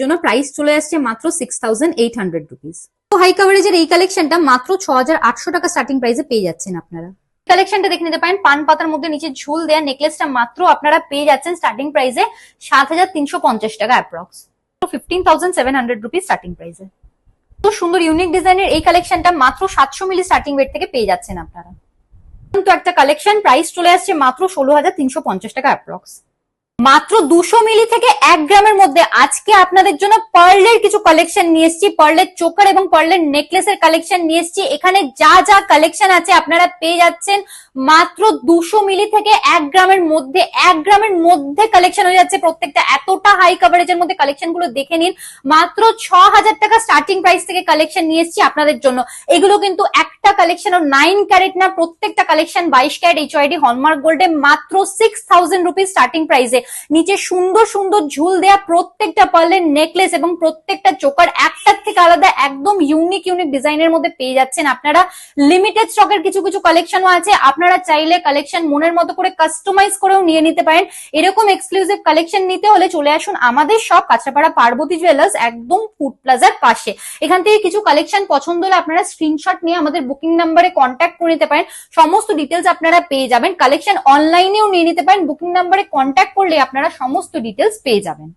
জন্য প্রাইস চলে আসছে মাত্র 6800 রুপিস। তো হাই কভারেজের এই কালেকশনটা মাত্র 6800 টাকা স্টার্টিং প্রাইসে পেয়ে যাচ্ছেন আপনারা। কালেকশনটা দেখে নিতে পারেন, পান পাতার মধ্যে নিচে ঝুল দেয়া নেকলেসটা মাত্র আপনারা পেয়ে যাচ্ছেন স্টার্টিং প্রাইসে 7350 টাকা অ্যাপ্রক্স, 15700 রুপিস স্টার্টিং প্রাইসে। তো সুন্দর ইউনিক ডিজাইনের এই কালেকশনটা মাত্র 700 মিলি স্টার্টিং ওয়েট থেকে পেয়ে যাচ্ছেন আপনারা। তো একটা কালেকশন প্রাইস চলে আসছে মাত্র 16350 টাকা অ্যাপ্রক্স। মাত্র 200 মিলি থেকে 1 গ্রামের মধ্যে আজকে আপনাদের জন্য পার্লের কিছু কালেকশন নিয়ে এসেছি, পার্লের চোকার এবং পার্লের নেকলেসের কালেকশন নিয়ে এসেছি। এখানে যা যা কালেকশন আছে আপনারা পেয়ে যাচ্ছেন মাত্র 200 মিলি থেকে 1 গ্রামের মধ্যে। 1 গ্রামের মধ্যে কালেকশন হয়ে যাচ্ছে প্রত্যেকটা। এতটা হাই কভারেজের মধ্যে কালেকশন গুলো দেখে নিন। মাত্র 6000 টাকা স্টার্টিং প্রাইস থেকে কালেকশন নিয়ে এসেছি আপনাদের জন্য। এগুলো কিন্তু একটা কালেকশন ও 9 ক্যারেট না, প্রত্যেকটা কালেকশন 22 ক্যারেট HYD হলমার্ক গোল্ডে মাত্র 6000 রুপিস স্টার্টিং প্রাইসে। নিচে সুন্দর সুন্দর ঝুল দেয়া প্রত্যেকটা পার্লের নেকলেস এবং প্রত্যেকটা চোকার একটার থেকে আলাদা একদম ইউনিক ইউনিক ডিজাইনের মধ্যে পেয়ে যাচ্ছেন আপনারা। লিমিটেড স্টকের কিছু কিছু কালেকশনও আছে, আপনারা চাইলে কালেকশন মনের মতো করে কাস্টমাইজ করেও নিয়ে নিতে পারেন। এরকম এক্সক্লুসিভ কালেকশন নিতে হলে চলে আসুন আমাদের সব কাঁচরাপাড়া পার্বতী জুয়েলার্স, একদম ফুড প্লাজার পাশে। এখান থেকে কিছু কালেকশন পছন্দ হলে আপনারা স্ক্রিনশট নিয়ে আমাদের বুকিং নাম্বারে কন্ট্যাক্ট করে নিতে পারেন, সমস্ত ডিটেলস আপনারা পেয়ে যাবেন। কালেকশন অনলাইনেও নিয়ে নিতে পারেন, বুকিং নাম্বারে কন্ট্যাক্ট করলে আপনারা সমস্ত ডিটেলস পেয়ে যাবেন।